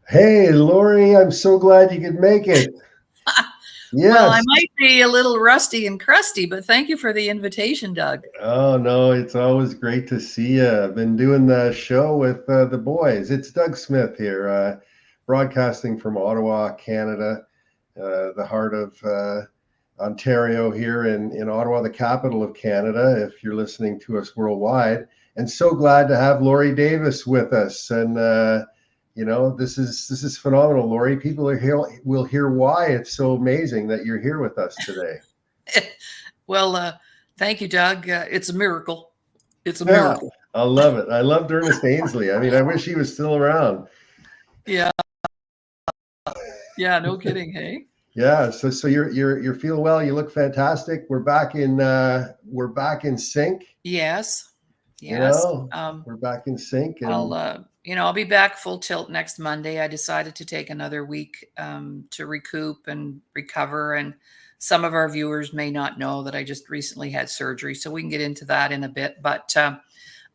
Hey, Laurie, I'm so glad you could make it. Well, I Yes. might be a little rusty and crusty, but thank you for the invitation, Doug. Oh, no, it's always great to see you. I've been doing the show with the boys. It's Doug Smith here, broadcasting from Ottawa, Canada, the heart of Ontario here in Ottawa, the capital of Canada, if you're listening to us worldwide. And so glad to have Laurie Davis with us. And this is phenomenal, Laurie. People will hear why it's so amazing that you're here with us today. Well, thank you, Doug. It's a miracle. It's a Yeah, miracle. I love it. I loved Ernest Ainsley. I mean, I wish he was still around. Yeah, yeah, no kidding. Hey. Yeah, so you're feeling well. You look fantastic. We're back in sync. Yes, You yes. know, we're back in sync, I'll, and I'll be back full tilt next Monday. I decided to take another week to recoup and recover. And some of our viewers may not know that I just recently had surgery, so we can get into that in a bit. But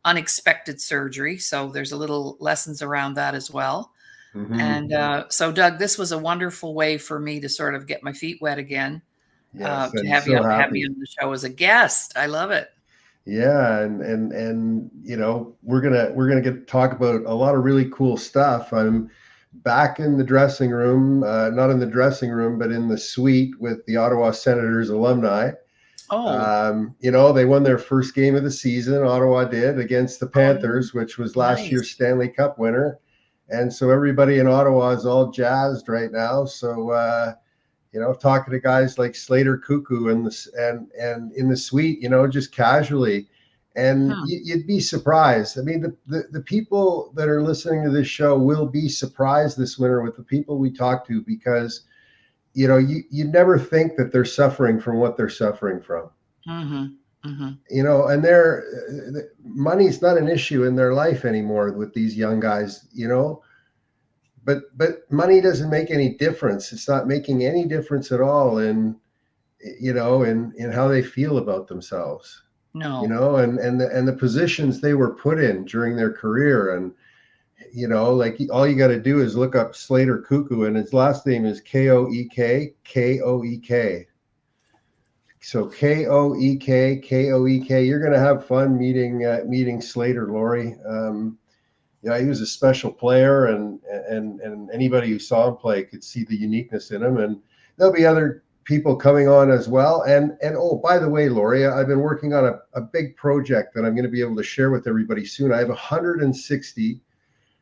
unexpected surgery, so there's a little lessons around that as well. mhm. And so, Doug, this was a wonderful way for me to sort of get my feet wet again. Yes, To I'm have you so have me happy. on the show as a guest, I love it. Yeah, and we're gonna get talk about a lot of really cool stuff. I'm back in the dressing room, not in the dressing room, but in the suite with the Ottawa Senators alumni. Oh, They won their first game of the season. Ottawa did against the oh, Panthers, which was last nice. year's Stanley Cup winner. And so everybody in Ottawa is all jazzed right now. So talking to guys like Slater Cuckoo and in the suite, just casually. And Hmm. you'd be surprised. I mean, the people that are listening to this show will be surprised this winter with the people we talk to because you never think that they're suffering from what they're suffering from. Mhm, mhm. And their money's not an issue in their life anymore with these young guys. But money doesn't make any difference. It's not making any difference at all in how they feel about themselves. No. And the positions they were put in during their career. And like all you got to do is look up Slater Cuckoo, and his last name is Koek. So Koek. You're going to have fun meeting Slater, Laurie. Yeah, he was a special player, and anybody who saw him play could see the uniqueness in him. And there'll be other people coming on as well. And oh, by the way, Laurie, I've been working on a big project that I'm going to be able to share with everybody soon. I have 160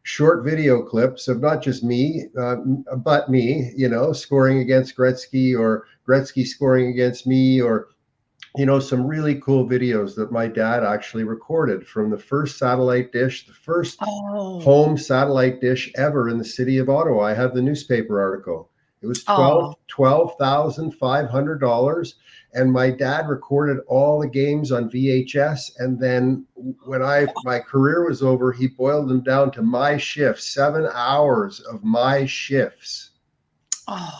short video clips of not just me, but me, scoring against Gretzky, or Gretzky scoring against me, or some really cool videos that my dad actually recorded from the first satellite dish, the first Oh. home satellite dish ever in the city of Ottawa. I have the newspaper article. It was Oh. $12,500, and my dad recorded all the games on VHS. And then when my career was over, he boiled them down to my shifts, 7 hours of my shifts, Oh.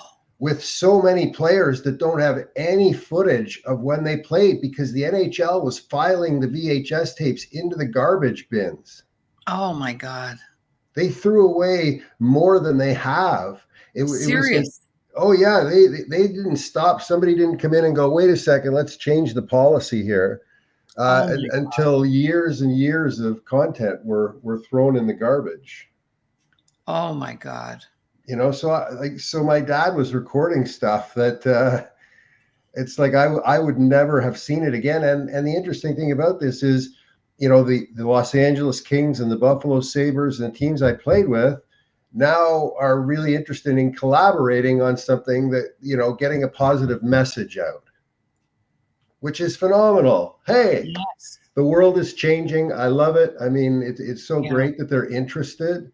with so many players that don't have any footage of when they played because the NHL was filing the VHS tapes into the garbage bins. Oh my god. They threw away more than they have. It was like, Serious. oh yeah, they didn't stop. Somebody didn't come in and go, wait a second, let's change the policy here. Oh my Until years and years of content were thrown in the garbage. oh my god. So my dad was recording stuff that it's like I would never have seen it again. And the interesting thing about this is, the Los Angeles Kings and the Buffalo Sabres and the teams I played with now are really interested in collaborating on something that, getting a positive message out, which is phenomenal. Hey, Yes. the world is changing. I love it. I mean, it's so Yeah. great that they're interested.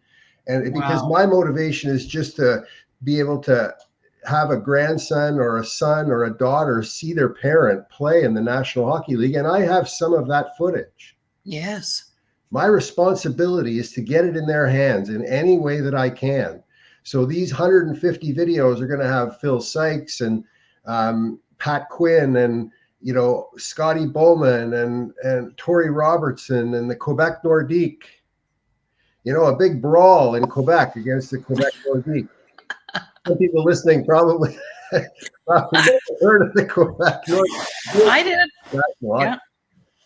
And because Wow. my motivation is just to be able to have a grandson or a son or a daughter see their parent play in the National Hockey League. And I have some of that footage. Yes. My responsibility is to get it in their hands in any way that I can. So these 150 videos are going to have Phil Sykes and Pat Quinn and Scotty Bowman and Tori Robertson and the Quebec Nordique. a big brawl in Quebec against the Quebec Nordiques. Some people listening probably never heard of the Quebec Nordiques. I did. That's not. Yeah.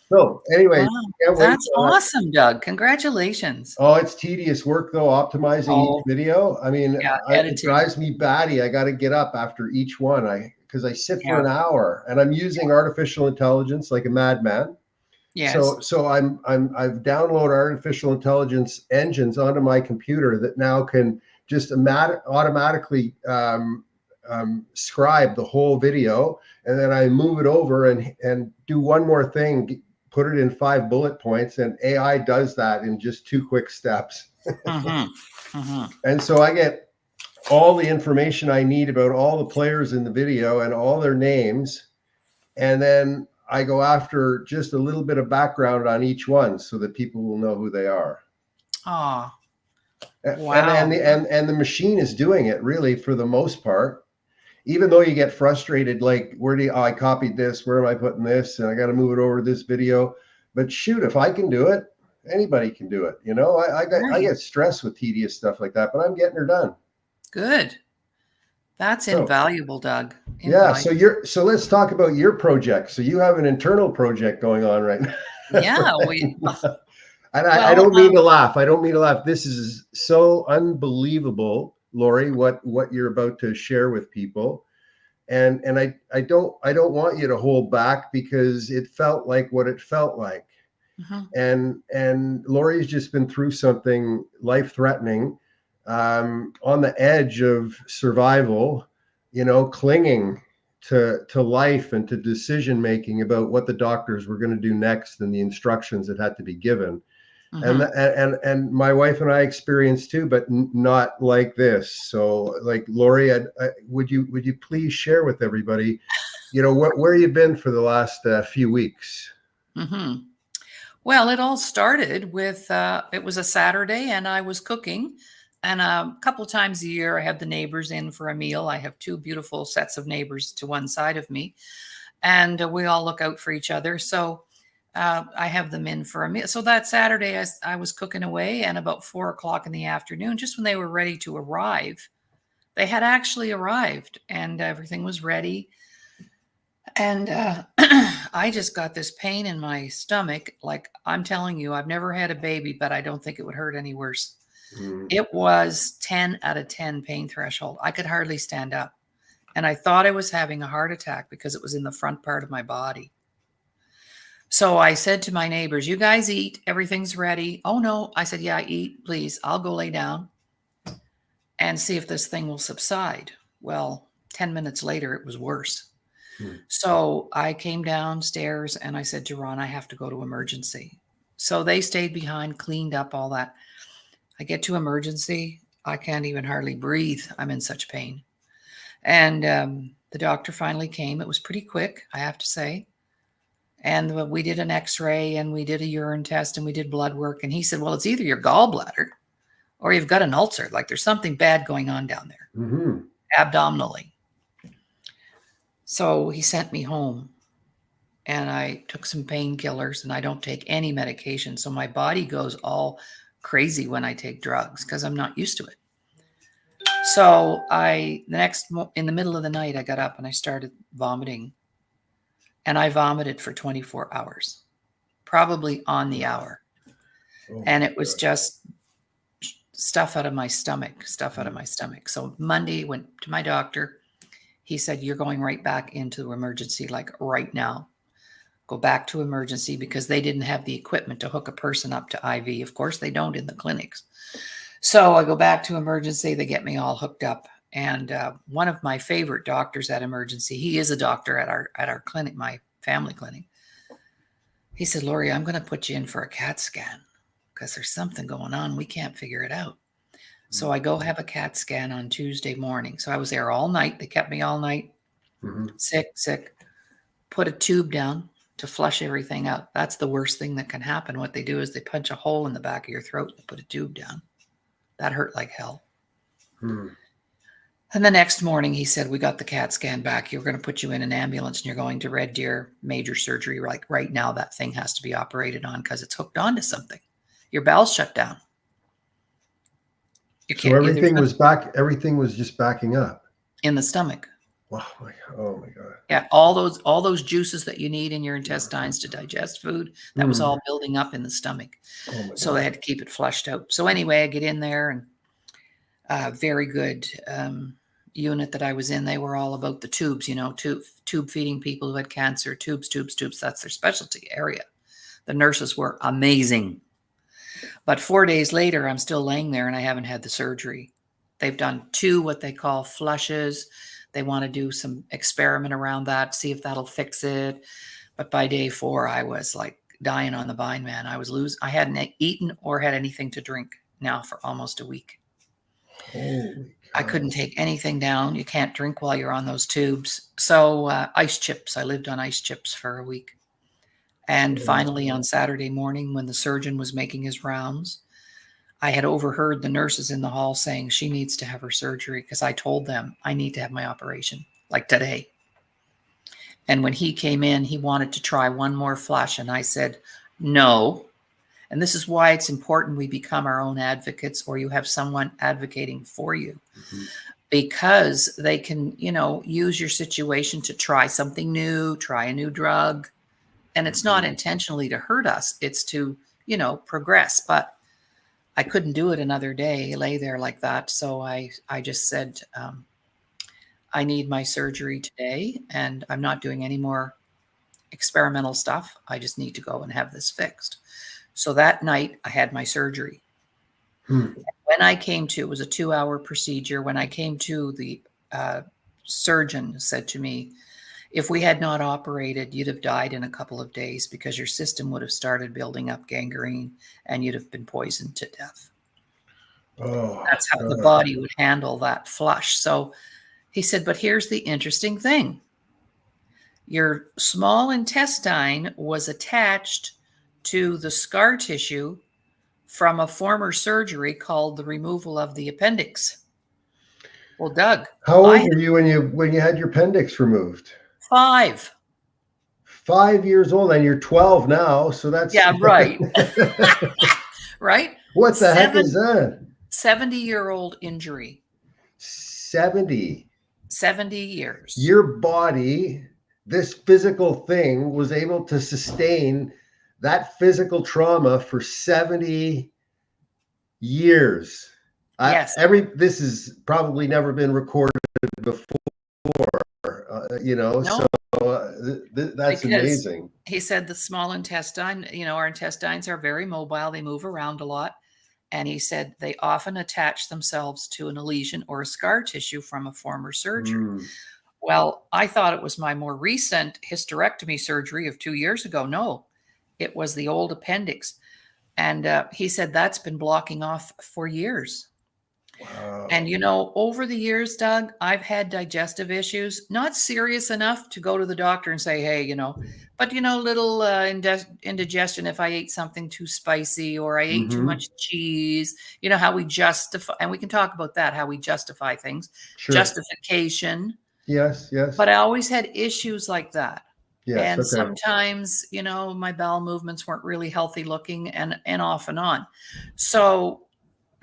So, anyways, Wow. can't wait. That's awesome, Doug. Congratulations. Oh, it's tedious work though, optimizing each Oh, video. I mean, yeah. it Editing. drives me batty. I got to get up after each one. Because I sit for Yeah. an hour and I'm using artificial intelligence like a madman. Yes. So I've downloaded artificial intelligence engines onto my computer that now can just automatically scribe the whole video, and then I move it over and do one more thing, put it in 5 bullet points, and AI does that in just 2 quick steps. Mm-hmm. Mm-hmm. And so I get all the information I need about all the players in the video and all their names, and then I go after just a little bit of background on each one so that people will know who they are. Oh, And wow. the machine is doing it really for the most part. Even though you get frustrated, like I copied this, where am I putting this, and I got to move it over to this video. But shoot, if I can do it, anybody can do it. I get stressed with tedious stuff like that, but I'm getting her done. Good. That's invaluable, Doug. Invaluable. Yeah. So let's talk about your project. So you have an internal project going on right now. Yeah. And I don't mean to laugh. I don't mean to laugh. This is so unbelievable, Laurie, what you're about to share with people. And I don't want you to hold back, because it felt like what it felt like. Mm-hmm. And Laurie's just been through something life-threatening, on the edge of survival, clinging to life and to decision making about what the doctors were going to do next and the instructions that had to be given. Mm-hmm. And my wife and I experienced too, but not like this. So, like, Laurie, would you please share with everybody, where you've been for the last few weeks? Mm-hmm. Well, it all started with it was a Saturday, and I was cooking, and a couple times a year I have the neighbors in for a meal. I have 2 beautiful sets of neighbors to one side of me, and we all look out for each other. So I have them in for a meal. So that Saturday, I was cooking away, and about 4 o'clock in the afternoon, just when they were ready to arrive, they had actually arrived, and everything was ready. And I just got this pain in my stomach. Like, I'm telling you, I've never had a baby, but I don't think it would hurt any worse. It was 10 out of 10 pain threshold. I could hardly stand up. And I thought I was having a heart attack because it was in the front part of my body. So I said to my neighbors, you guys eat, everything's ready. Oh no. I said, yeah, eat, please. I'll go lay down and see if this thing will subside. Well, 10 minutes later, it was worse. So I came downstairs and I said to Ron, I have to go to emergency. So they stayed behind, cleaned up all that. I get to emergency. I can't even hardly breathe. I'm in such pain. And the doctor finally came. It was pretty quick, I have to say. And we did an x-ray and we did a urine test and we did blood work. And he said, well, it's either your gallbladder or you've got an ulcer. Like, there's something bad going on down there, abdominally. So he sent me home, and I took some painkillers, and I don't take any medication. So my body goes all crazy when I take drugs because I'm not used to it. So in the middle of the night, I got up and I started vomiting, and I vomited for 24 hours, probably on the hour. And it was just stuff out of my stomach. So Monday, went to my doctor. He said, you're going right back into emergency, like right now. Go back to emergency, because they didn't have the equipment to hook a person up to IV. Of course, they don't in the clinics. So I go back to emergency. They get me all hooked up. And one of my favorite doctors at emergency, he is a doctor at our clinic, my family clinic. He said, Laurie, I'm going to put you in for a CAT scan because there's something going on. We can't figure it out. So I go have a CAT scan on Tuesday morning. So I was there all night. They kept me all night. Sick. Put a tube down to flush everything out. That's the worst thing that can happen. What they do is they punch a hole in the back of your throat and put a tube down. That hurt like hell. And the next morning he said, we got the CAT scan back. You're going to put you in an ambulance and you're going to Red Deer, major surgery. Like, right now, that thing has to be operated on because it's hooked onto something. Your bowels shut down. You So can't, there's nothing everything was just backing up. in the stomach. Wow. Oh my God. Yeah, all those juices that you need in your intestines to digest food, that was all building up in the stomach. Oh my So they God. had to keep it flushed out. So anyway, I get in there, and very good unit that I was in. They were all about the tubes, tube feeding people who had cancer, tubes. That's their specialty area. The nurses were amazing. But 4 days later, I'm still laying there and I haven't had the surgery. They've done 2 what they call flushes. They want to do some experiment around that, see if that'll fix it. But by day 4, I was like dying on the vine, man. I hadn't eaten or had anything to drink now for almost a week. Holy I cow. couldn't take anything down. You can't drink while you're on those tubes. So ice chips. I lived on ice chips for a week. And finally, on Saturday morning, when the surgeon was making his rounds, I had overheard the nurses in the hall saying she needs to have her surgery, because I told them I need to have my operation, like today. And when he came in, he wanted to try one more flush. And I said, no. And this is why it's important we become our own advocates, or you have someone advocating for you, because they can, use your situation to try something new, try a new drug. And it's not intentionally to hurt us. It's to, progress. But I couldn't do it another day, lay there like that. So I just said, I need my surgery today, and I'm not doing any more experimental stuff. I just need to go and have this fixed. So that night I had my surgery. When I came to, it was a 2-hour procedure. When I came to, the surgeon said to me, if we had not operated, you'd have died in a couple of days, because your system would have started building up gangrene and you'd have been poisoned to death. Oh, That's how the God. body would handle that flush. So he said, but here's the interesting thing. Your small intestine was attached to the scar tissue from a former surgery called the removal of the appendix. Well, Doug, How I old had were you when you had your appendix removed? 5. 5 years old, and you're 12 now. So that's Yeah, right. Right? what the heck is that? 70-year-old injury. 70. 70 years. Your body, this physical thing, was able to sustain that physical trauma for 70 years. Yes. This has probably never been recorded before, No, so that's because amazing. he said the small intestine, our intestines are very mobile. They move around a lot. And he said they often attach themselves to a lesion or a scar tissue from a former surgery. Well, I thought it was my more recent hysterectomy surgery of 2 years ago. No, it was the old appendix. And he said that's been blocking off for years. Wow. And, over the years, Doug, I've had digestive issues, not serious enough to go to the doctor and say, hey, but, little indigestion if I ate something too spicy, or I ate too much cheese, how we justify, and we can talk about that, how we justify things, Sure. justification. Yes. But I always had issues like that. Yes. And Okay. sometimes, my bowel movements weren't really healthy looking, and off and on. So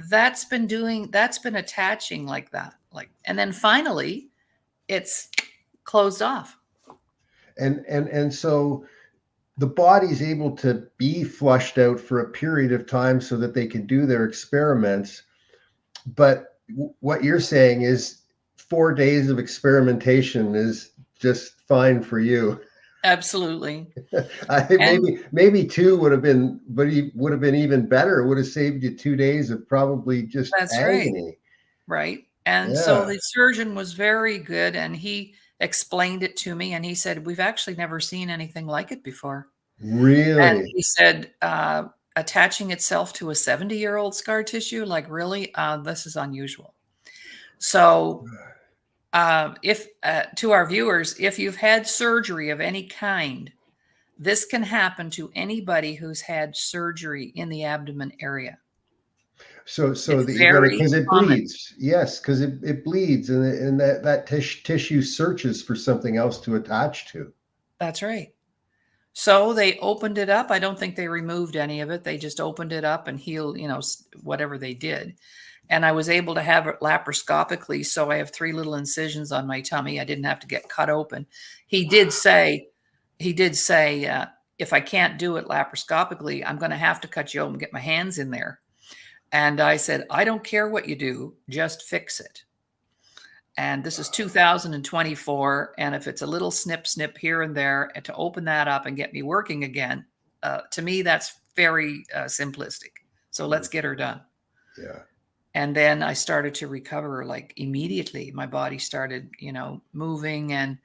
that's been attaching like that. And then finally it's closed off. And so the body's able to be flushed out for a period of time so that they can do their experiments. But what you're saying is 4 days of experimentation is just fine for you. Absolutely. Maybe 2 would have been, but he would have been even better. It would have saved you 2 days of probably just That's agony. right. And so the surgeon was very good, and he explained it to me, and he said, we've actually never seen anything like it before. And Really? he said, attaching itself to a 70-year-old scar tissue, like, really, this is unusual. So if to our viewers, if you've had surgery of any kind, this can happen to anybody who's had surgery in the abdomen area. So It's very because it common. bleeds. Yes, because it bleeds, and that tissue searches for something else to attach to. That's right. So they opened it up. I don't think they removed any of it. They just opened it up and healed, whatever they did. and I was able to have it laparoscopically. So I have 3 little incisions on my tummy. I didn't have to get cut open. He did say, he did say, if I can't do it laparoscopically, I'm going to have to cut you open and get my hands in there. And I said, I don't care what you do, just fix it. And this is 2024. And if it's a little snip, snip here and there, and to open that up and get me working again, to me, that's very simplistic. So let's get her done. Yeah. And then I started to recover like immediately. My body started, moving, and,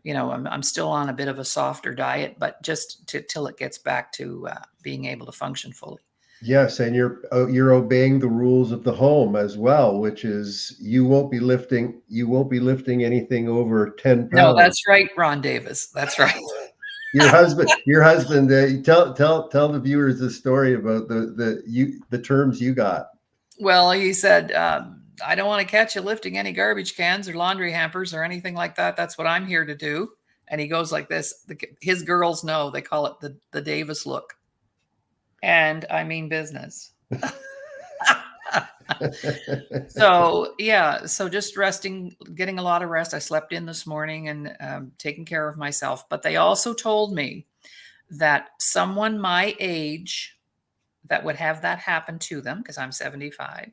I'm still on a bit of a softer diet, but just till it gets back to being able to function fully. Yes, and you're obeying the rules of the home as well, which is you won't be lifting anything over 10 No, pounds. that's right, Ron Davis. That's right. Your husband. Tell the viewers the story about the terms you got. Well, he said, I don't want to catch you lifting any garbage cans or laundry hampers or anything like that. That's what I'm here to do. And he goes like this. His girls know, they call it the Davis look. And I mean business. So, yeah. So just resting, getting a lot of rest. I slept in this morning and taking care of myself. But they also told me that someone my age that would have that happen to them, because I'm 75,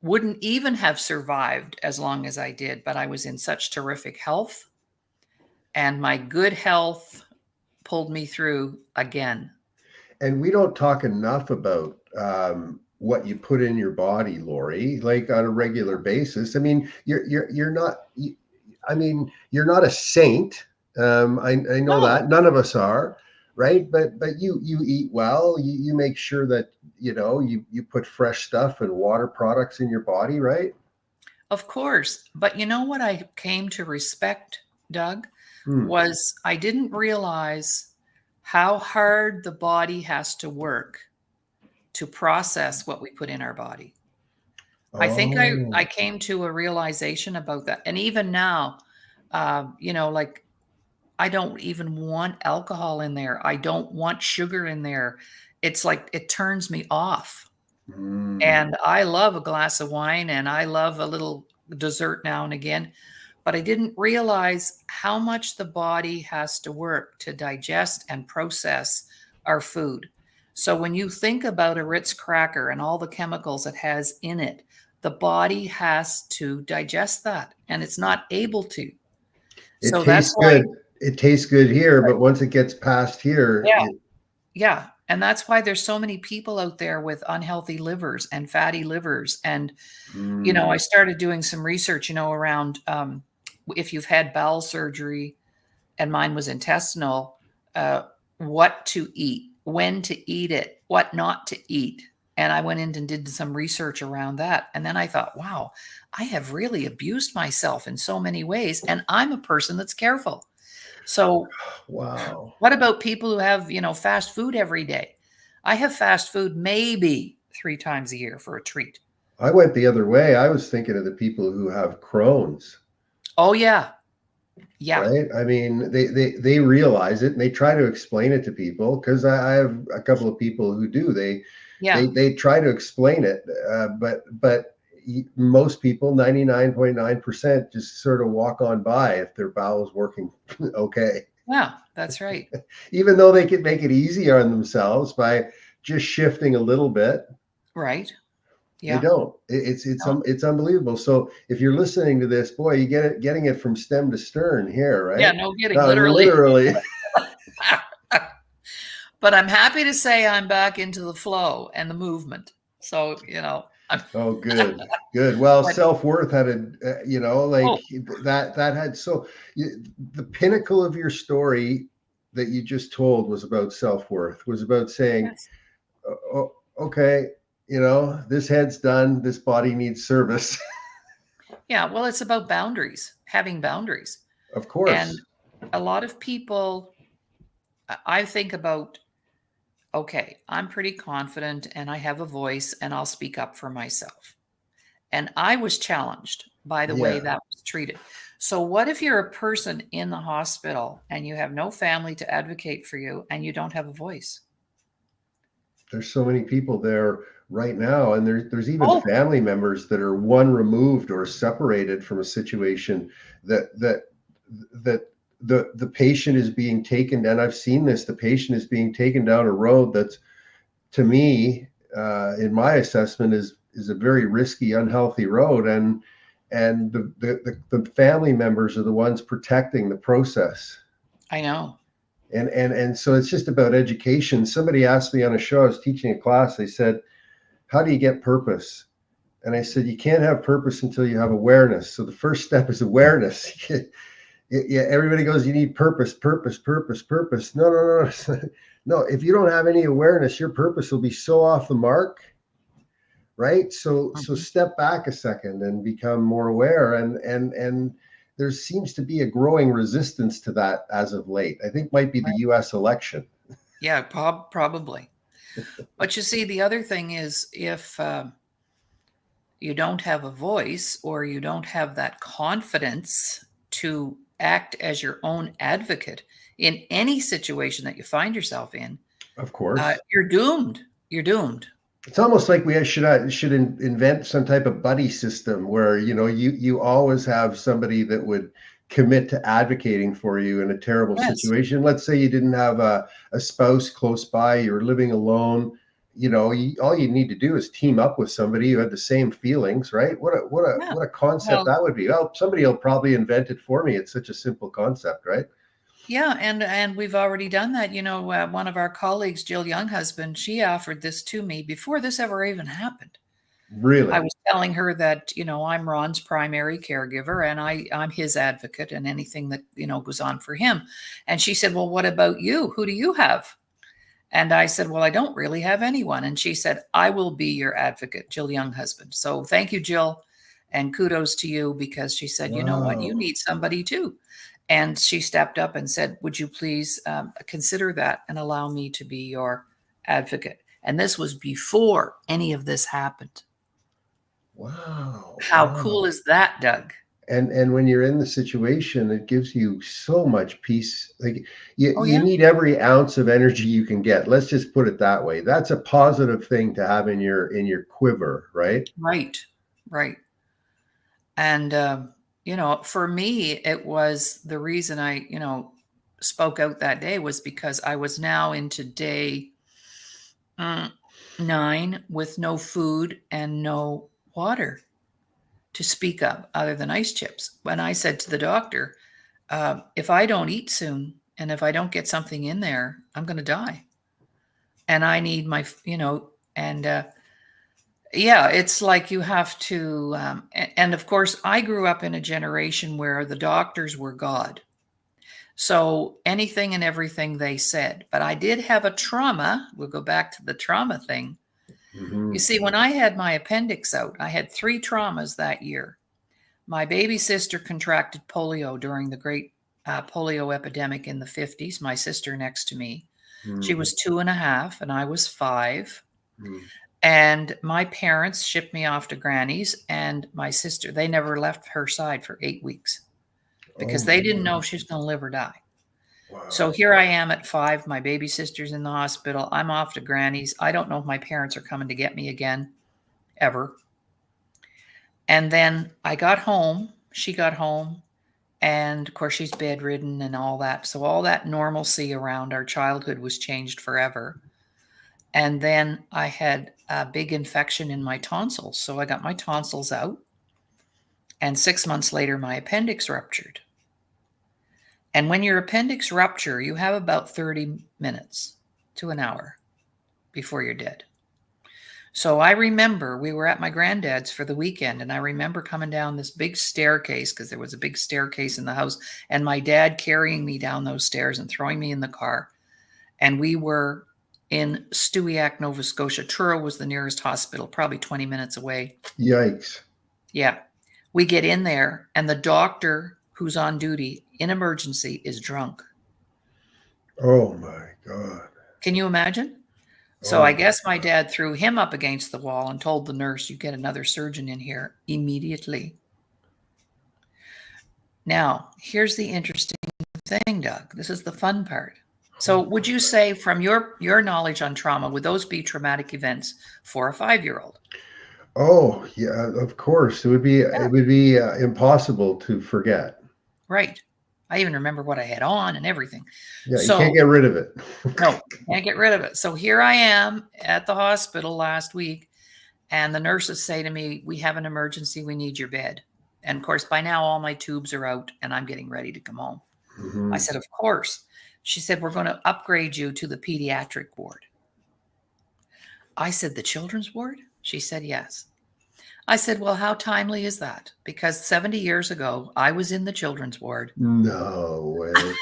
wouldn't even have survived as long as I did. But I was in such terrific health, and my good health pulled me through again. And we don't talk enough about what you put in your body, Laurie, like on a regular basis. I mean, you're not. I mean, you're not a saint. I know that none of us are, right? But you eat well. You make sure that you put fresh stuff and water products in your body, right? Of course. But you know what I came to respect, Doug, was I didn't realize how hard the body has to work to process what we put in our body. I think I came to a realization about that. And even now, like, I don't even want alcohol in there. I don't want sugar in there. It's like it turns me off. And I love a glass of wine, and I love a little dessert now and again. But I didn't realize how much the body has to work to digest and process our food. So when you think about a Ritz cracker and all the chemicals it has in it, the body has to digest that, and it's not able to. So that's why it tastes good here, but once it gets past here, yeah. And that's why there's so many people out there with unhealthy livers and fatty livers. And, I started doing some research, around if you've had bowel surgery, and mine was intestinal, what to eat, when to eat it, what not to eat. And I went in and did some research around that. And then I thought, wow, I have really abused myself in so many ways. And I'm a person that's careful. So, wow. What about people who have, fast food every day? I have fast food maybe 3 times a year for a treat. I went the other way. I was thinking of the people who have Crohn's. Oh, yeah. Yeah. Right. I mean, they realize it and they try to explain it to people, because I have a couple of people who do. They try to explain it, but most people, 99.9%, just sort of walk on by if their bowel's working okay. Yeah, that's right. Even though they could make it easy on themselves by just shifting a little bit. Right. Yeah. They don't. It's unbelievable. So if you're listening to this, boy, you getting it from stem to stern here, right? Yeah, no kidding. Literally. But I'm happy to say I'm back into the flow and the movement. So, Oh, good. Well, self-worth had that had, so the pinnacle of your story that you just told was about self-worth, was about saying, yes. Oh, okay, this head's done, this body needs service. Yeah, well, it's about boundaries, having boundaries. Of course. And a lot of people, I think about, okay, I'm pretty confident and I have a voice and I'll speak up for myself. And I was challenged by the way that was treated. So what if you're a person in the hospital and you have no family to advocate for you and you don't have a voice? There's so many people there right now, and there's even Oh, family members that are one removed or separated from a situation that the patient is being taken, and I've seen this, the patient is being taken down a road that's, to me, in my assessment, is a very risky, unhealthy road, and the family members are the ones protecting the process. I know. And so it's just about education. Somebody asked me on a show, I was teaching a class, they said, how do you get purpose? And I said, you can't have purpose until you have awareness. So the first step is awareness. Yeah, everybody goes, you need purpose, purpose, purpose, purpose. No, no, no. No, if you don't have any awareness, your purpose will be so off the mark, right? So Mhm. step back a second and become more aware. And there seems to be a growing resistance to that as of late. I think might be the Right. US election. Yeah, probably. But you see, the other thing is if you don't have a voice or you don't have that confidence to act as your own advocate in any situation that you find yourself in, Of course. you're doomed. You're doomed. It's almost like we should invent some type of buddy system where, you always have somebody that would commit to advocating for you in a terrible Yes. situation. Let's say you didn't have a spouse close by, you're living alone. All you need to do is team up with somebody who had the same feelings, right? Yeah. What a concept Well, that would be. Well, somebody will probably invent it for me. It's such a simple concept, right? yeah, and we've already done that. One of our colleagues, Jill Younghusband, she offered this to me before this ever even happened. I Really? was telling her that, I'm Ron's primary caregiver and I'm his advocate and anything that, goes on for him. And she said, "Well, what about you? Who do you have?" And I said, "Well, I don't really have anyone." And she said, "I will be your advocate, Jill Younghusband." So thank you, Jill. And kudos to you because she said, "You know what? You Wow. need somebody too." And she stepped up and said, "Would you please consider that and allow me to be your advocate?" And this was before any of this happened. Wow. How cool Wow. is that, Doug? And when you're in the situation, it gives you so much peace. Like, Oh, you yeah. need every ounce of energy you can get. Let's just put it that way. That's a positive thing to have in your quiver, right? Right. Right. And, for me, it was the reason I, spoke out that day was because I was now into day mm, 9 with no food and no water to speak of other than ice chips. When I said to the doctor, if I don't eat soon and if I don't get something in there, I'm going to die. And I need and yeah, it's like you have to, and of course, I grew up in a generation where the doctors were God. So anything and everything they said. But I did have a trauma. We'll go back to the trauma thing. You Hmm. see, when I had my appendix out, I had 3 traumas that year. My baby sister contracted polio during the great polio epidemic in the 50s, my sister next to me. She Hmm. was 2.5 and I was 5. Hmm. And my parents shipped me off to Granny's, and my sister, they never left her side for 8 weeks Oh because my they didn't know God. if she was going to live or die. So Wow. here I am at 5. My baby sister's in the hospital. I'm off to Granny's. I don't know if my parents are coming to get me again, ever. And then I got home. She got home. And of course, she's bedridden and all that. So all that normalcy around our childhood was changed forever. And then I had a big infection in my tonsils. So I got my tonsils out. And 6 months later, my appendix ruptured. And when your appendix rupture, you have about 30 minutes to an hour before you're dead. So I remember we were at my granddad's for the weekend, and I remember coming down this big staircase because there was a big staircase in the house, and my dad carrying me down those stairs and throwing me in the car. And we were in Stewiacke, Nova Scotia. Truro was the nearest hospital, probably 20 minutes away. Yikes. Yeah. We get in there, and the doctor who's on duty in emergency is drunk. Oh my God. Can you imagine? So Oh I my guess my God. dad threw him up against the wall and told the nurse, "You get another surgeon in here immediately." Now, here's the interesting thing, Doug. This is the fun part. So would you say from your knowledge on trauma, would those be traumatic events for a 5-year-old? Oh, yeah, of course. Yeah, It would be impossible to forget. right. I even remember what I had on and everything. Yeah, you can't So get rid of it. no, can't get rid of it. So here I am at the hospital last week, and the nurses say to me, "We have an emergency. We need your bed." And of course, by now all my tubes are out and I'm getting ready to come home. I Hmm. said, "Of course." She said, "We're going to upgrade you to the pediatric ward." I said, "The children's ward?" She said, "Yes." I said, "Well, how timely is that? Because 70 years ago, I was in the children's ward." No way.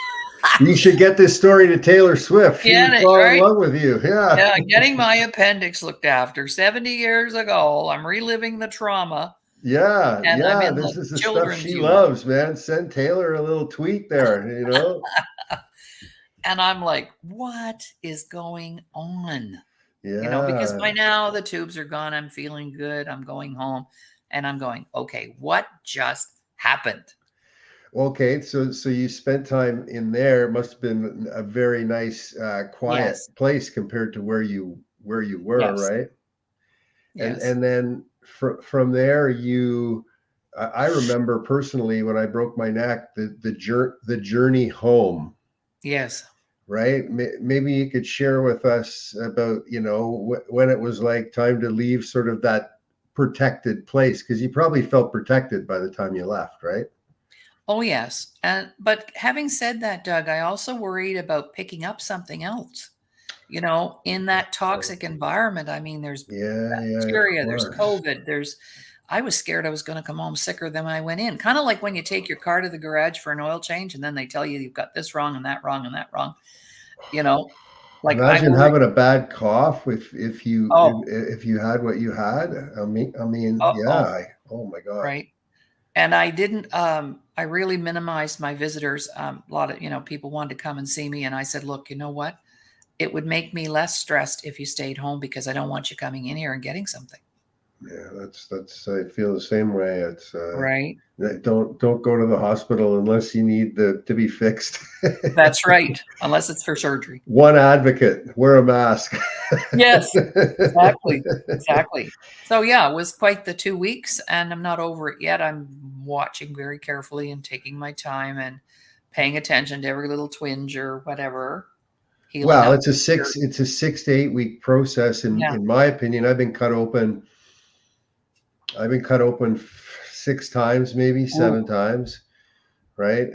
You should get this story to Taylor Swift. She Get would it, fall in right? love with you. Yeah. Yeah, getting my appendix looked after 70 years ago. I'm reliving the trauma, Yeah. and I'm Yeah. in This the is the stuff children's she unit. loves, man. Send Taylor a little tweet there. And I'm like, "What is going on?" Because by Yeah. now the tubes are gone. I'm feeling good. I'm going home, and I'm going, "Okay, what just happened?" Okay. So you spent time in there. It must have been a very nice, quiet Yes, place compared to where you were, yes, right? yes, And then from there I remember personally when I broke my neck, the journey home, yes. right? Maybe you could share with us about, when it was like time to leave sort of that protected place, because you probably felt protected by the time you left, right? Oh, yes. And but having said that, Doug, I also worried about picking up something else. In that toxic environment, I mean, there's Yeah, yeah, of bacteria, there's course. COVID, I was scared I was going to come home sicker than when I went in. Kind of like when you take your car to the garage for an oil change and then they tell you you've got this wrong and that wrong and that wrong. You know, like I Imagine worried. having a bad cough Oh, if you had what you had. Yeah, oh, oh my God. right. And I didn't, I really minimized my visitors. A lot of, people wanted to come and see me. And I said, look, you know what? It would make me less stressed if you stayed home because I don't want you coming in here and getting something. Yeah, that's I feel the same way. It's Right. don't go to the hospital unless you need to be fixed. That's right. Unless it's for surgery. One advocate, wear a mask. Yes, exactly. Exactly. So yeah, it was quite the 2 weeks and I'm not over it yet. I'm watching very carefully and taking my time and paying attention to every little twinge or whatever, healing Well, up. Sure. it's a 6 to 8 week process Yeah. in my opinion. I've been cut open 6 times, maybe Ooh. 7 times, right?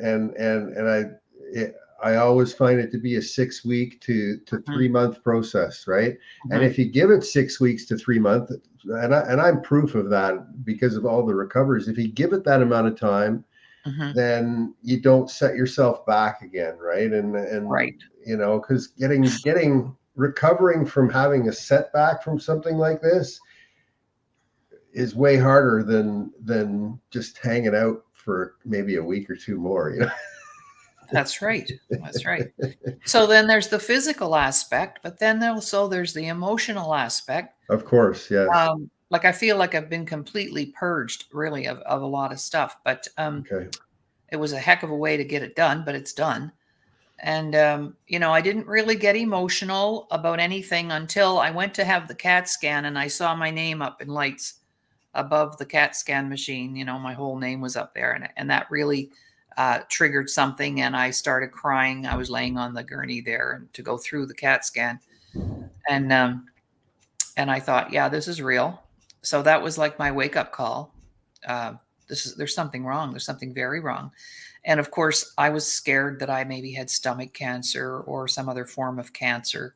I always find it to be a 6 week to Mhm, 3 month process, right? And mhm, if you give it 6 weeks to 3 month, and I'm proof of that because of all the recoveries. If you give it that amount of time, mhm. then you don't set yourself back again, right? Right. Because getting recovering from having a setback from something like this is way harder than just hanging out for maybe a week or two more. That's right. That's right. So then there's the physical aspect, but then also there's the emotional aspect. Of course, yes. Like I feel like I've been completely purged really of a lot of stuff, but Okay. it was a heck of a way to get it done, but it's done. And I didn't really get emotional about anything until I went to have the CAT scan and I saw my name up in lights above the CAT scan machine. My whole name was up there, and that really triggered something. And I started crying. I was laying on the gurney there to go through the CAT scan, and I thought, yeah, this is real. So that was like my wake up call. There's something wrong. There's something very wrong. And of course, I was scared that I maybe had stomach cancer or some other form of cancer.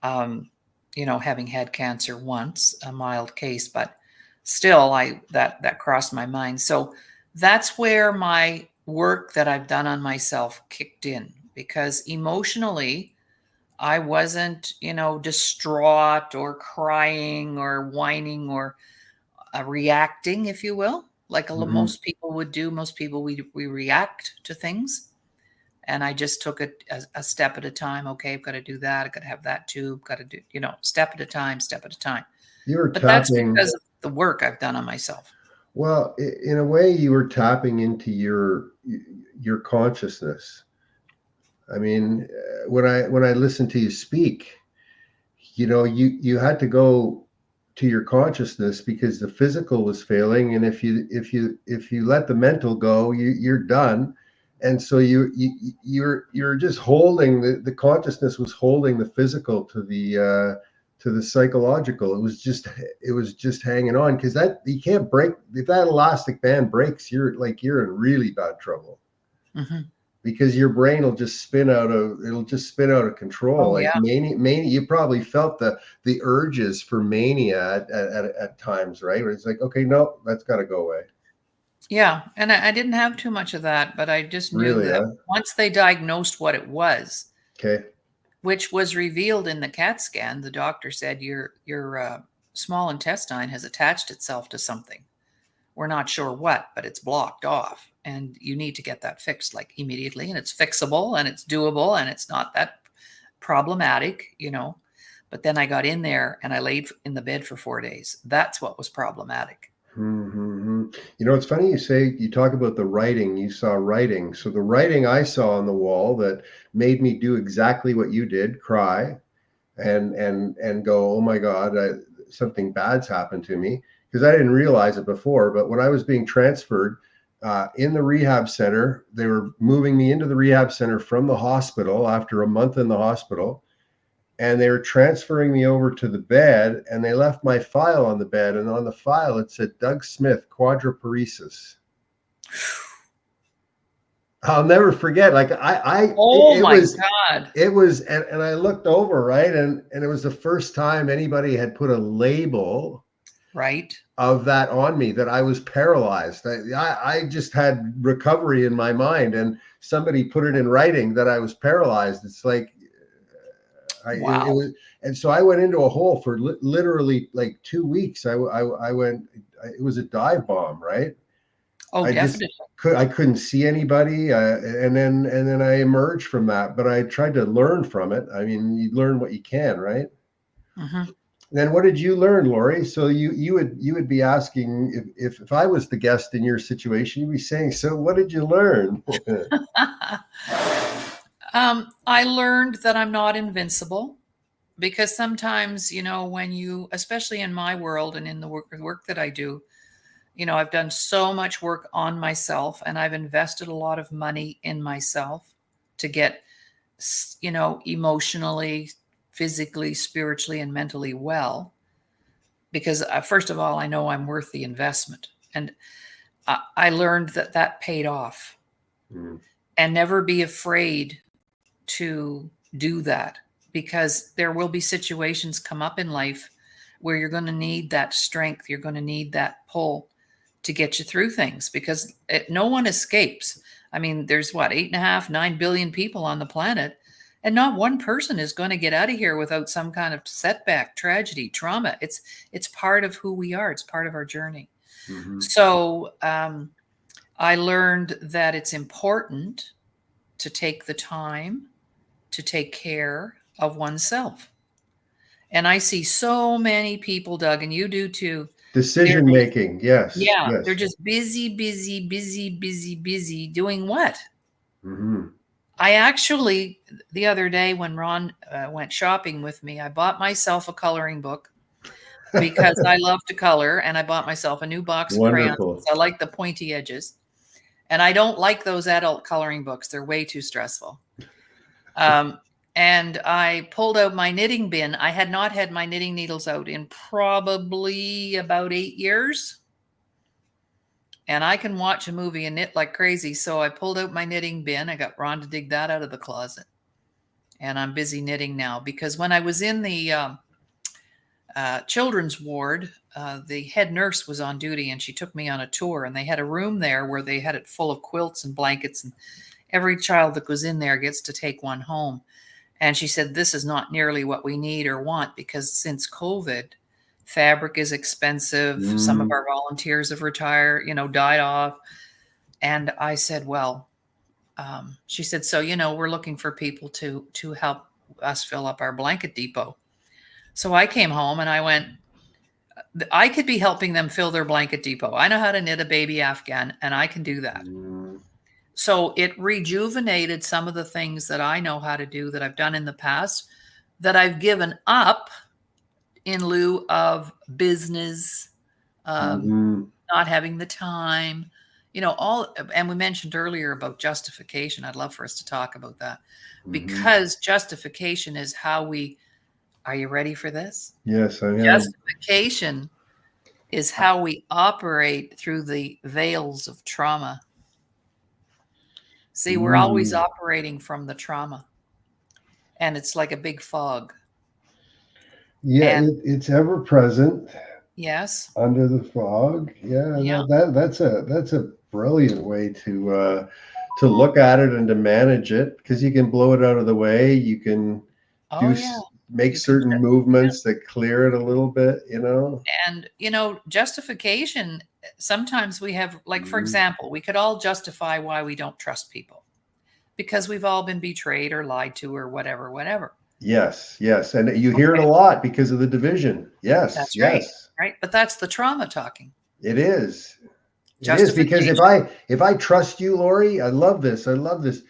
Um, having had cancer once, a mild case, but still, I that crossed my mind. So that's where my work that I've done on myself kicked in because emotionally, I wasn't, distraught or crying or whining or reacting, if you will, like Hmm. most people would do. Most people we react to things, and I just took it a step at a time. Okay, I've got to do that. I've got to have that tube. Got to do, step at a time, step at a time. You were But that's tapping, because of the work I've done on myself. well, in a way, you were tapping into your consciousness. I mean, when I listen to you speak, you had to go to your consciousness because the physical was failing, and if you let the mental go, you're done. And so you're just holding the consciousness was holding the physical to the psychological. It was just hanging on, because that you can't break. If that elastic band breaks, you're in really bad trouble, Hmm. because your brain will just spin out of control. Oh Like yeah. mania, you probably felt the urges for mania at times, right? Where it's like, okay, no, that's got to go away. Yeah. And I didn't have too much of that, but I just knew Really, that huh? once they diagnosed what it was, Okay. which was revealed in the CAT scan, the doctor said your small intestine has attached itself to something. We're not sure what, but it's blocked off, and you need to get that fixed like immediately. And it's fixable, and it's doable, and it's not that problematic. But then I got in there and I laid in the bed for 4 days. That's what was problematic. Mm-hmm. It's funny you talk about the writing. You saw writing. So the writing I saw on the wall that made me do exactly what you did, cry, and go, oh my God, something bad's happened to me, because I didn't realize it before. But when I was being transferred in the rehab center, they were moving me into the rehab center from the hospital after a month in the hospital, and they were transferring me over to the bed, and they left my file on the bed, and on the file it said Doug Smith, quadriparesis. I'll never forget. Like Oh it my was God. it was and I looked over, right, and it was the first time anybody had put a label Right. of that on me, that I was paralyzed. I just had recovery in my mind, and somebody put it in writing that I was paralyzed. It's like it Wow. was, and so I went into a hole for literally like 2 weeks. I went. It was a dive bomb, right? Oh, I just definitely. I couldn't see anybody, and then I emerged from that. But I tried to learn from it. I mean, you learn what you can, right? Hmm. Then what did you learn, Laurie? So you would be asking, if I was the guest in your situation, you'd be saying, so what did you learn? I learned that I'm not invincible, because sometimes, when you, especially in my world and in the work that I do, I've done so much work on myself, and I've invested a lot of money in myself to get, emotionally, physically, spiritually, and mentally well. Because first of all, I know I'm worth the investment. And I learned that that paid off. Mm, And never be afraid to do that, because there will be situations come up in life where you're going to need that strength. You're going to need that pull to get you through things, because no one escapes. I mean, there's what, 8.5, 9 billion people on the planet, and not one person is going to get out of here without some kind of setback, tragedy, trauma. It's part of who we are. It's part of our journey. mhm. So I learned that it's important to take the time to take care of oneself. And I see so many people, Doug, and you do too. They're Decision just, making, yes, yeah, they're yes. just busy, busy, busy, busy, busy doing what? Hmm. I actually, the other day when Ron went shopping with me, I bought myself a coloring book because I love to color, and I bought myself a new box of crayons because Wonderful. I like the pointy edges. And I don't like those adult coloring books, they're way too stressful. Um, and I pulled out my knitting bin. I had not had my knitting needles out in probably about 8 years. And I can watch a movie and knit like crazy. So I pulled out my knitting bin. I got Ron to dig that out of the closet. And I'm busy knitting now, because when I was in the children's ward, the head nurse was on duty, and she took me on a tour. And they had a room there where they had it full of quilts and blankets. And every child that goes in there gets to take one home. And she said, this is not nearly what we need or want, because since COVID, fabric is expensive. Some of Mm. our volunteers have retired, died off. And I said, well, she said, so, we're looking for people to help us fill up our blanket depot. So I came home and I went, I could be helping them fill their blanket depot. I know how to knit a baby Afghan, and I can do that. Mm. So it rejuvenated some of the things that I know how to do that I've done in the past that I've given up in lieu of business, um, Hmm. not having the time, all. And we mentioned earlier about justification. I'd love for us to talk about that Hmm. because justification is how we, are you ready for this? Yes, I am. Justification is how we operate through the veils of trauma. See, we're always Mm. operating from the trauma, and it's like a big fog. Yeah, And it's ever present yes, under the fog. Yeah, yeah, that's a brilliant way to look at it and to manage it, because you can blow it out of the way. You can oh yeah, make you can. certain movements that clear it a little bit. And justification, sometimes we have, like, for Mhm. example, we could all justify why we don't trust people because we've all been betrayed or lied to or whatever, whatever. Yes, yes, and you hear it a Okay, lot because of the division. Yes, that's right, yes, right. But that's the trauma talking. it is. It is, because if Justification. I trust you, Laurie, I love this. I love this.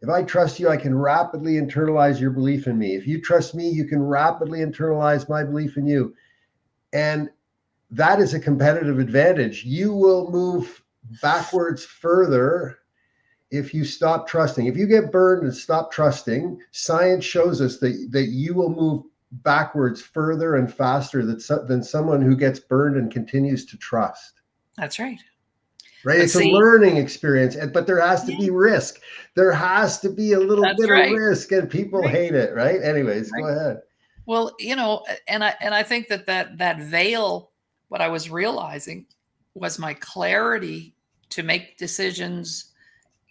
If I trust you, I can rapidly internalize your belief in me. If you trust me, you can rapidly internalize my belief in you. And that is a competitive advantage. You will move backwards further if you stop trusting. If you get burned and stop trusting, science shows us that you will move backwards further and faster than someone who gets burned and continues to trust. That's right. Right? But It's a see, learning experience, but there has to yeah, be risk. There has to be a little that's bit of right. risk, and people Right. hate it, right? Anyways, go Right. ahead. Well, and I think that veil, what I was realizing was my clarity to make decisions,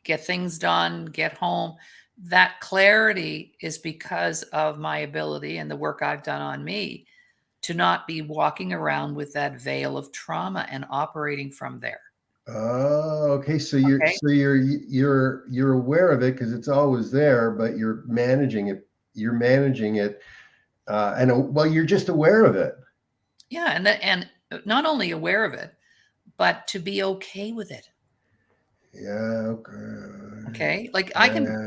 get things done, get home. That clarity is because of my ability and the work I've done on me to not be walking around with that veil of trauma and operating from there. Oh, okay. So you're Okay. so you're you're aware of it because it's always there, but you're managing it. You're managing it, and well, you're just aware of it. Yeah. And not only aware of it, but to be okay with it. Yeah. Okay. Okay. Like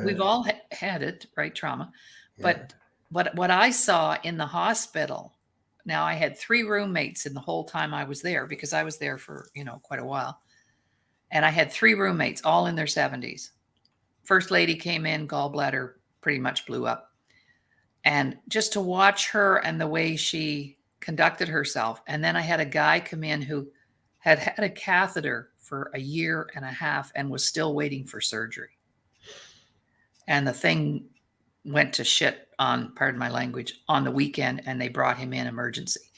we've Yeah. all had it, right? Trauma. Yeah. But what I saw in the hospital, now I had three roommates in the whole time I was there because I was there for, quite a while. And I had three roommates, all in their 70s. First lady came in, gallbladder pretty much blew up. And just to watch her and the way she conducted herself. And then I had a guy come in who had had a catheter for a year and a half and was still waiting for surgery. And the thing went to shit on, pardon my language, on the weekend, and they brought him in emergency.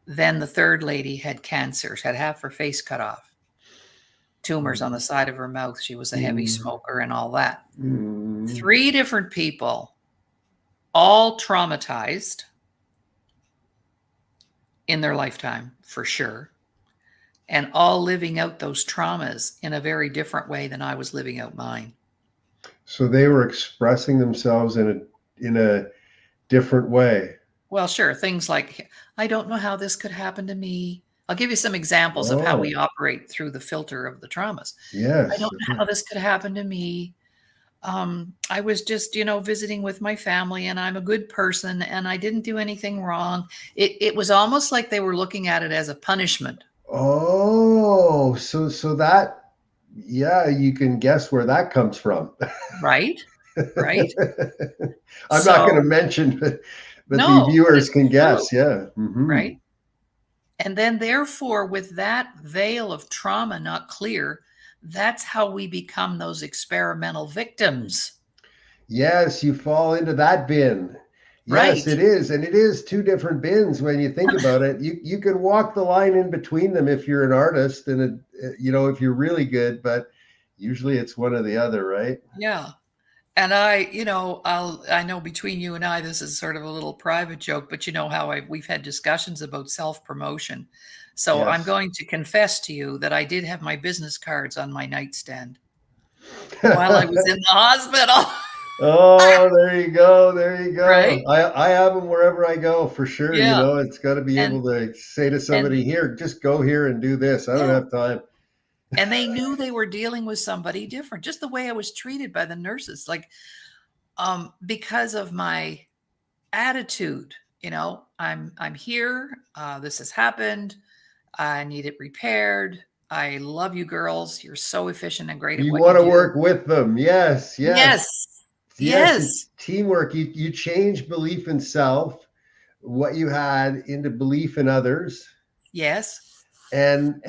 Then the third lady had cancer, had half her face cut off, tumors on the side of her mouth. She was a heavy Mm, smoker and all that. mm. Three different people, all traumatized in their lifetime, for sure, and all living out those traumas in a very different way than I was living out mine. So they were expressing themselves in a different way. Well, sure, things like, I don't know how this could happen to me. I'll give you some examples of how we Oh, operate through the filter of the traumas. I yes. don't know how this could happen to me. I was just, visiting with my family and I'm a good person and I didn't do anything wrong. It was almost like they were looking at it as a punishment, Oh, so that, yeah, you can guess where that comes from. right? Right? I'm not going to So, mention, but the no, but viewers it's can true, guess. Yeah. Hmm. right? And then, therefore, with that veil of trauma not clear, that's how we become those experimental victims, Yes, you fall into that bin. Yes, right? it is, and it is two different bins when you think about it. You can walk the line in between them if you're an artist, and if you're really good, but usually it's one or the other, right? Yeah. And I know between you and I, this is sort of a little private joke, but you know how we've had discussions about self promotion. So I'm Yes. going to confess to you that I did have my business cards on my nightstand while I was in the hospital, Oh, there you go. There you go. right? I have them wherever I go for sure. Yeah. It's got to be And able to say to and somebody, here, just go here and do this. I don't yeah. have time. And they knew they were dealing with somebody different, just the way I was treated by the nurses. Like, because of my attitude, I'm here. This has happened. I need it repaired. I love you girls. You're so efficient and great at You what you want to do. work with them. Yes, Yes. yes, yes. It's Yes. teamwork. You change belief in self, what you had, into belief in others, Yes. and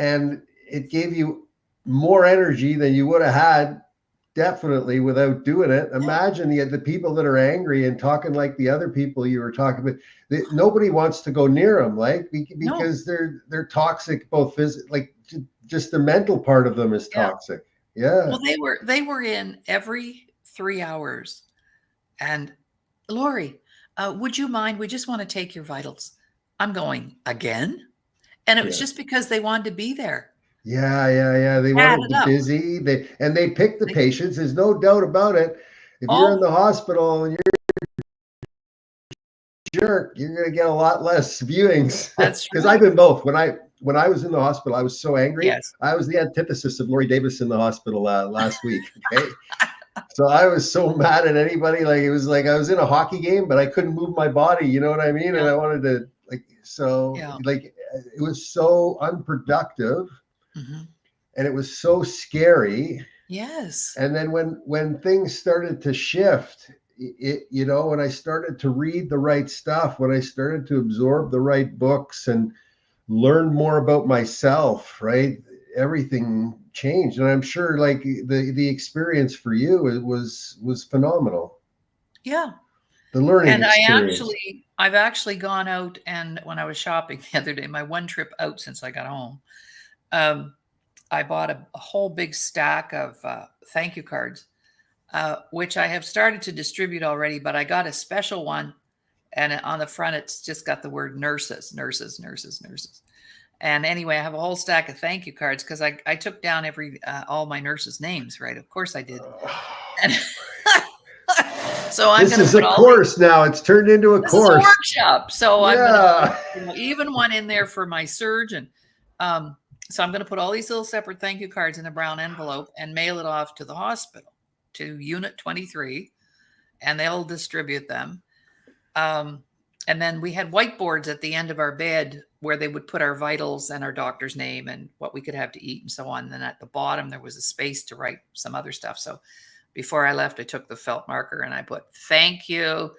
it gave you more energy than you would have had definitely without doing it. Yeah. Imagine the people that are angry and talking like the other people you were talking about. Nobody wants to go near them, like No. because they're toxic, both like just the mental part of them is Yeah. toxic. Yeah, Well, they were in every 3 hours. And Laurie, would you mind? We just want to take your vitals. I'm going again. And it was yeah. just because they wanted to be there. Yeah. They Add wanted it the up. busy. They pick the They, patients. There's no doubt about it. If you're in oh, the hospital and you're a jerk, you're gonna get a lot less viewings. that's Because I've right. been both. When I was in the hospital, I was so angry. Yes. I was the antithesis of Laurie Davis in the hospital last week. Okay. So I was so mad at anybody. Like it was like I was in a hockey game, but I couldn't move my body. You know what I mean? And Yeah. I wanted to Yeah. it was so unproductive Hmm. and it was so scary. Yes. And then when things started to shift, when I started to read the right stuff, when I started to absorb the right books and learn more about myself, right? Everything changed, and I'm sure like the experience for you was phenomenal. Yeah. The learning And experience. I've actually gone out, and when I was shopping the other day, my one trip out since I got home, um, I bought a whole big stack of thank you cards, which I have started to distribute already, but I got a special one. And on the front, it's just got the word nurses, nurses, nurses, nurses. And anyway, I have a whole stack of thank you cards because I took down all my nurses' names, right? Of course I did. And so I'm This going to is put a all these. course now. It's turned into a This is a course. workshop. So I'm going to put, Yeah. even one in there for my surgeon. So I'm going to put all these little separate thank you cards in a brown envelope and mail it off to the hospital, to Unit 23, and they'll distribute them. Um, and then we had whiteboards at the end of our bed where they would put our vitals and our doctor's name and what we could have to eat and so on. And then at the bottom, there was a space to write some other stuff. So before I left, I took the felt marker and I put, thank you.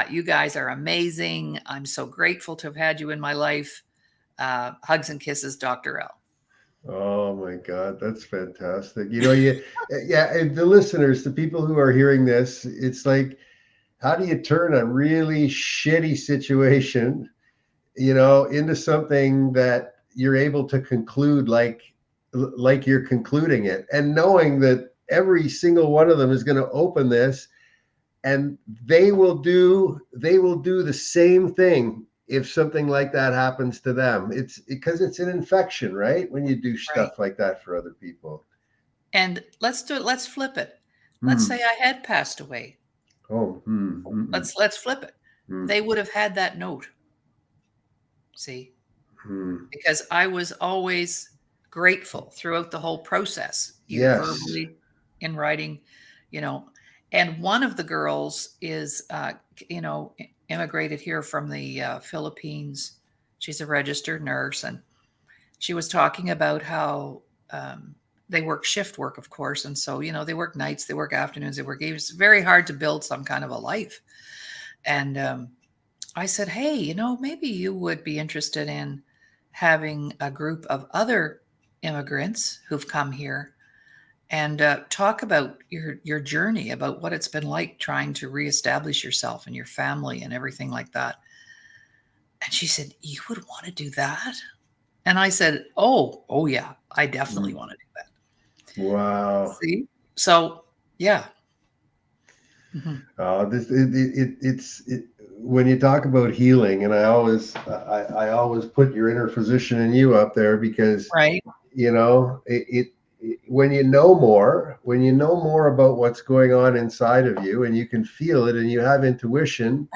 You guys are amazing. I'm so grateful to have had you in my life. Hugs and kisses, Dr. L. Oh my God, that's fantastic. Yeah, and the listeners, the people who are hearing this, it's like, how do you turn a really shitty situation, into something that you're able to conclude like you're concluding it, and knowing that every single one of them is going to open this and they will do the same thing if something like that happens to them. It's because it's an infection, right? When you do Right. stuff like that for other people. And let's do it. Let's flip it. Let's Hmm. say I had passed away. Oh. Hmm. Let's flip it. Hmm. They would have had that note. See, Hmm. because I was always grateful throughout the whole process, either Yes. verbally, in writing, you know. And one of the girls is, you know, immigrated here from the Philippines. She's a registered nurse, and she was talking about how they work shift work, of course, and so they work nights, they work afternoons, they work. It was very hard to build some kind of a life, and I said, hey, maybe you would be interested in having a group of other immigrants who've come here and talk about your journey, about what it's been like trying to reestablish yourself and your family and everything like that. And she said, you would want to do that? And I said, oh yeah, I definitely Hmm. want to do that. Wow. See? So, yeah. Mhm. This when you talk about healing, and I always put your inner physician in you up there because Right. when you know more about what's going on inside of you, and you can feel it, and you have intuition,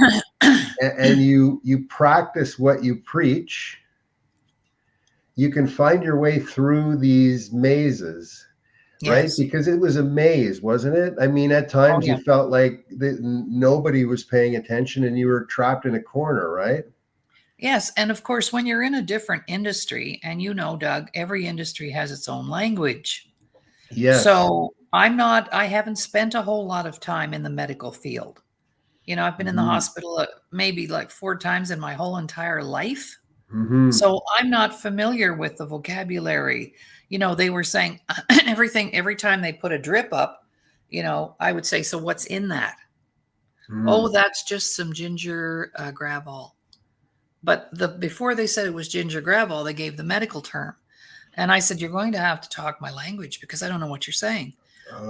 and you practice what you preach, you can find your way through these mazes, right? Yes. Because it was a maze, wasn't it? I mean, at Oh times yeah. you felt like nobody was paying attention and you were trapped in a corner, right? Yes, and of course, when you're in a different industry, and you know, Doug, every industry has its own language. Yes. So I haven't spent a whole lot of time in the medical field. You know, I've been in the Mm-hmm. hospital maybe like 4 times in my whole entire life. Mm-hmm. So I'm not familiar with the vocabulary. You know, they were saying everything every time they put a drip up, you know, I would say, so what's in that? Oh, Mm. that's just some ginger gravel. But before they said it was ginger gravel, they gave the medical term. And I said, you're going to have to talk my language because I don't know what you're saying.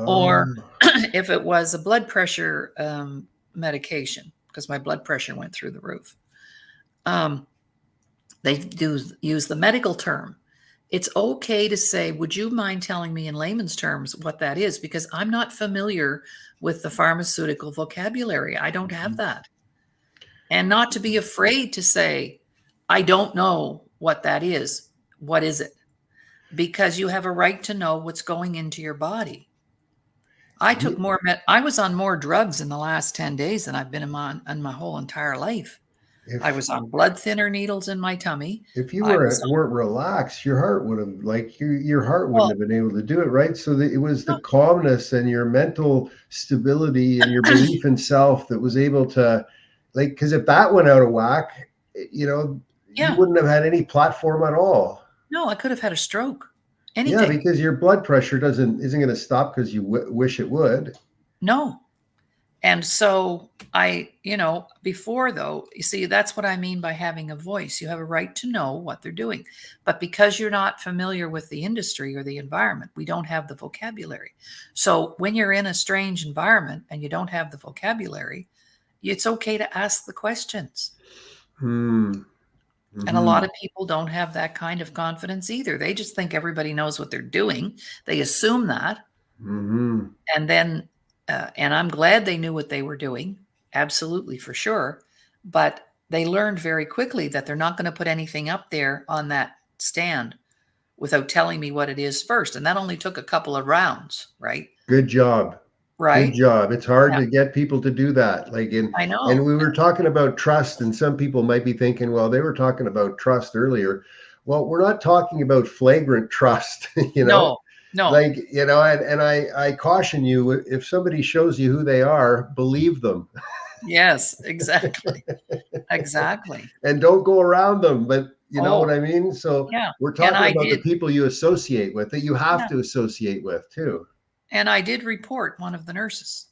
Or Oh. if it was a blood pressure medication, because my blood pressure went through the roof, um, they do use the medical term. It's okay to say, would you mind telling me in layman's terms what that is? Because I'm not familiar with the pharmaceutical vocabulary. I don't have Mhm. that. And not to be afraid to say, I don't know what that is. What is it? Because you have a right to know what's going into your body. Ye- I was on more drugs in the last 10 days than I've been on in my whole entire life. I If was on blood thinner needles in my tummy. if you I was on, weren't relaxed, your heart would have like your heart wouldn't well, have been able to do it, right? So it was the no, calmness and your mental stability and your belief in self that was able to, like, because if that went out of whack, you yeah, wouldn't have had any platform at all. no, I could have had a stroke. Yeah, Anything. because your blood pressure isn't going to stop because you wish it would. No. And so before though, you see, that's what I mean by having a voice. You have a right to know what they're doing. But because you're not familiar with the industry or the environment, we don't have the vocabulary. So when you're in a strange environment and you don't have the vocabulary, it's okay to ask the questions. Hmm. And a lot Mm-hmm. of people don't have that kind of confidence either. They just think everybody knows what they're doing. They assume that. Mm-hmm. And then, and I'm glad they knew what they were doing, absolutely for sure. But they learned very quickly that they're not going to put anything up there on that stand without telling me what it is first. And that only took a couple of rounds, right? Good job. Good Right? job. It's hard Yeah, to get people to do that. Like I and know. we were talking about trust, and some people might be thinking, well, they were talking about trust earlier. Well, we're not talking about flagrant trust, you know. No, no. Like, and I caution you, if somebody shows you who they are, believe them Yes, exactly. Exactly. and don't go around them. But you know what Oh, I mean? So yeah. we're And talking I about the did, people you associate with that you have yeah. to associate with too. And I did report one of the nurses.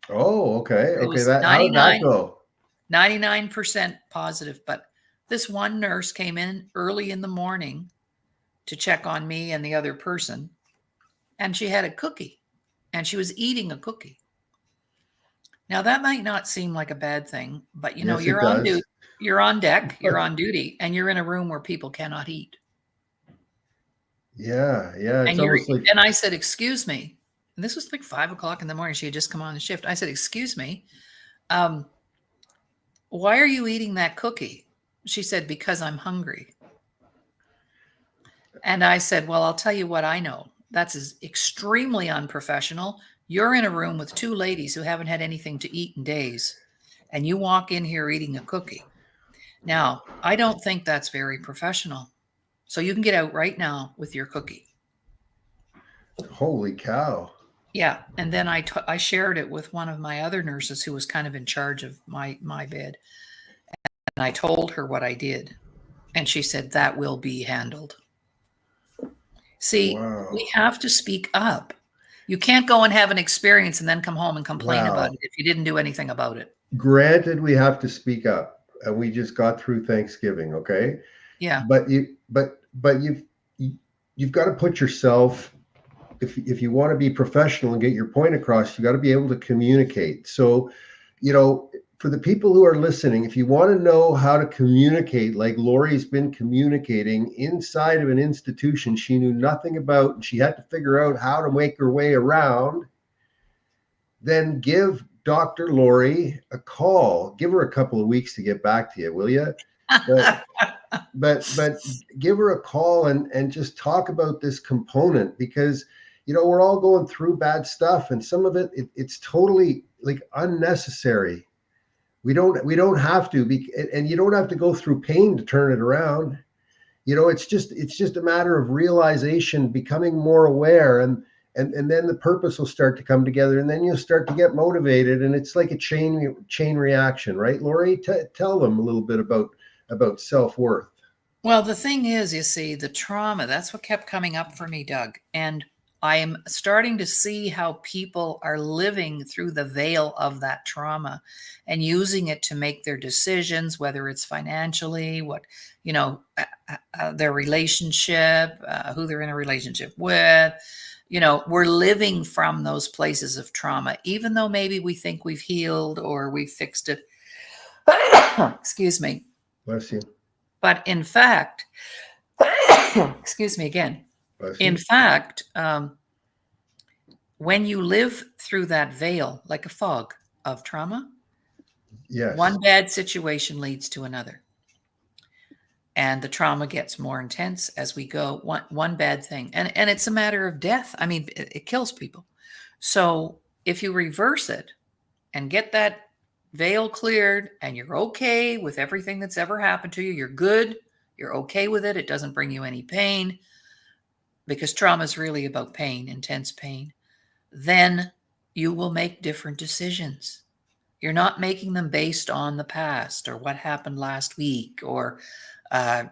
Oh, okay. It Okay. was That how did that go? 99% positive. But this one nurse came in early in the morning to check on me and the other person, and she had a cookie and she was eating a cookie. Now that might not seem like a bad thing, but Yes, it you're on does. duty, you're on deck, you're on duty, and you're in a room where people cannot eat. Yeah, yeah. It's And you're almost like and I said, excuse me. And this was like 5 o'clock in the morning. She had just come on the shift. I said, excuse me, um, why are you eating that cookie? She said, because I'm hungry. And I said, well, I'll tell you what I know. That's extremely unprofessional. You're in a room with two ladies who haven't had anything to eat in days, and you walk in here eating a cookie. Now, I don't think that's very professional. So you can get out right now with your cookie. holy cow. Yeah. And then I shared it with one of my other nurses who was kind of in charge of my bed. And I told her what I did. And she said, that will be handled. See, we Wow. have to speak up. You can't go and have an experience and then come home and complain about Wow. it if you didn't do anything about it. Granted, we have to speak up, and we just got through Thanksgiving, okay? Yeah. But you've got to put yourself, if you want to be professional and get your point across, you got to be able to communicate. So, you know, for the people who are listening, if you want to know how to communicate like Laurie's been communicating inside of an institution she knew nothing about, and she had to figure out how to make her way around, then give Dr. Laurie a call. Give her a couple of weeks to get back to you, will you? But but give her a call and just talk about this component, because we're all going through bad stuff, and some of it's totally like unnecessary. We don't have to be, and you don't have to go through pain to turn it around. It's just a matter of realization, becoming more aware, and then the purpose will start to come together, and then you'll start to get motivated, and it's like a chain reaction, right, Laurie? Tell them a little bit about self-worth. Well, the thing is, you see, the trauma, that's what kept coming up for me, Doug. And I am starting to see how people are living through the veil of that trauma and using it to make their decisions, whether it's financially, their relationship, who they're in a relationship with. We're living from those places of trauma, even though maybe we think we've healed or we've fixed it. Excuse me. Bless you. But in fact, excuse me again. Bless In you. fact, when you live through that veil, like a fog of trauma, Yes. one bad situation leads to another. And the trauma gets more intense as we go. One bad thing. And it's a matter of death. I mean, it kills people. So if you reverse it and get that veil cleared and you're okay with everything that's ever happened to you, you're good, you're okay with it, it doesn't bring you any pain, because trauma is really about pain, intense pain, then you will make different decisions. You're not making them based on the past or what happened last week or, uh,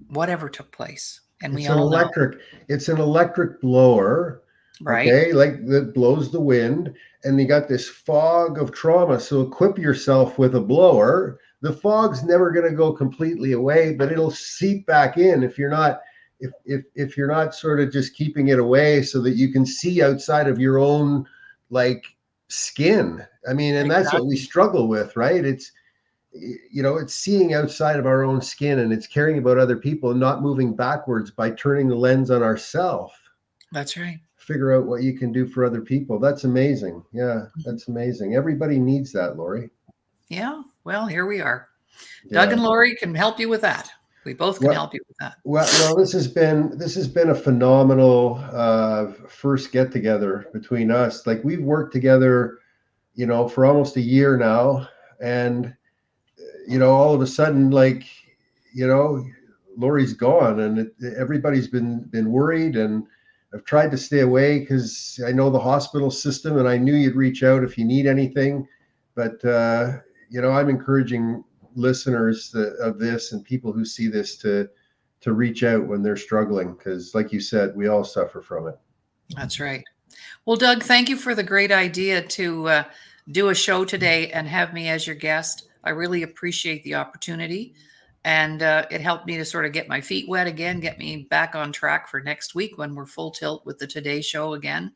whatever took place. And we It's an all know, electric, it's an electric blower, right? okay, like that blows the wind, and you got this fog of trauma. So equip yourself with a blower. The fog's never going to go completely away, but it'll seep back in if you're not if you're not sort of just keeping it away so that you can see outside of your own like skin. I mean, and that's what we Exactly. struggle with, right? It's seeing outside of our own skin, and it's caring about other people and not moving backwards by turning the lens on ourselves. That's right. Figure out what you can do for other people. That's amazing. Yeah, Mhm. that's amazing. Everybody needs that, Laurie. Yeah. Well, here we are. Doug Yeah. and Laurie can help you with that. We both can Well, help you with that. well, this has been a phenomenal first get together between us. Like, we've worked together, for almost a year now, and all of a sudden, like, you know, Laurie's gone, and everybody's been worried, and I've tried to stay away because I know the hospital system, and I knew you'd reach out if you need anything. But I'm encouraging listeners of this and people who see this to reach out when they're struggling, because, like you said, we all suffer from it. That's right. Well, Doug, thank you for the great idea to do a show today and have me as your guest. I really appreciate the opportunity. And it helped me to sort of get my feet wet again, get me back on track for next week when we're full tilt with the Today Show again,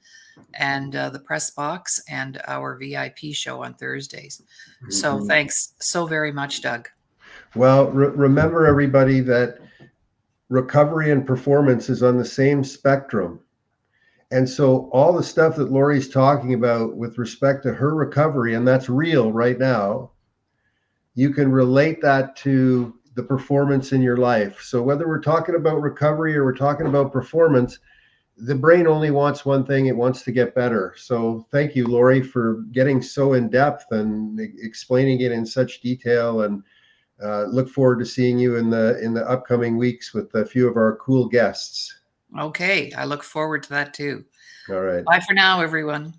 and the Press Box and our VIP show on Thursdays. So Mhm. thanks so very much, Doug. Well, remember, everybody, that recovery and performance is on the same spectrum. And so all the stuff that Laurie's talking about with respect to her recovery, and that's real right now, you can relate that to the performance in your life. So whether we're talking about recovery or we're talking about performance, the brain only wants one thing: it wants to get better. So thank you, Laurie, for getting so in depth and explaining it in such detail. And look forward to seeing you in the upcoming weeks with a few of our cool guests. Okay, I look forward to that too. All right. Bye for now, everyone.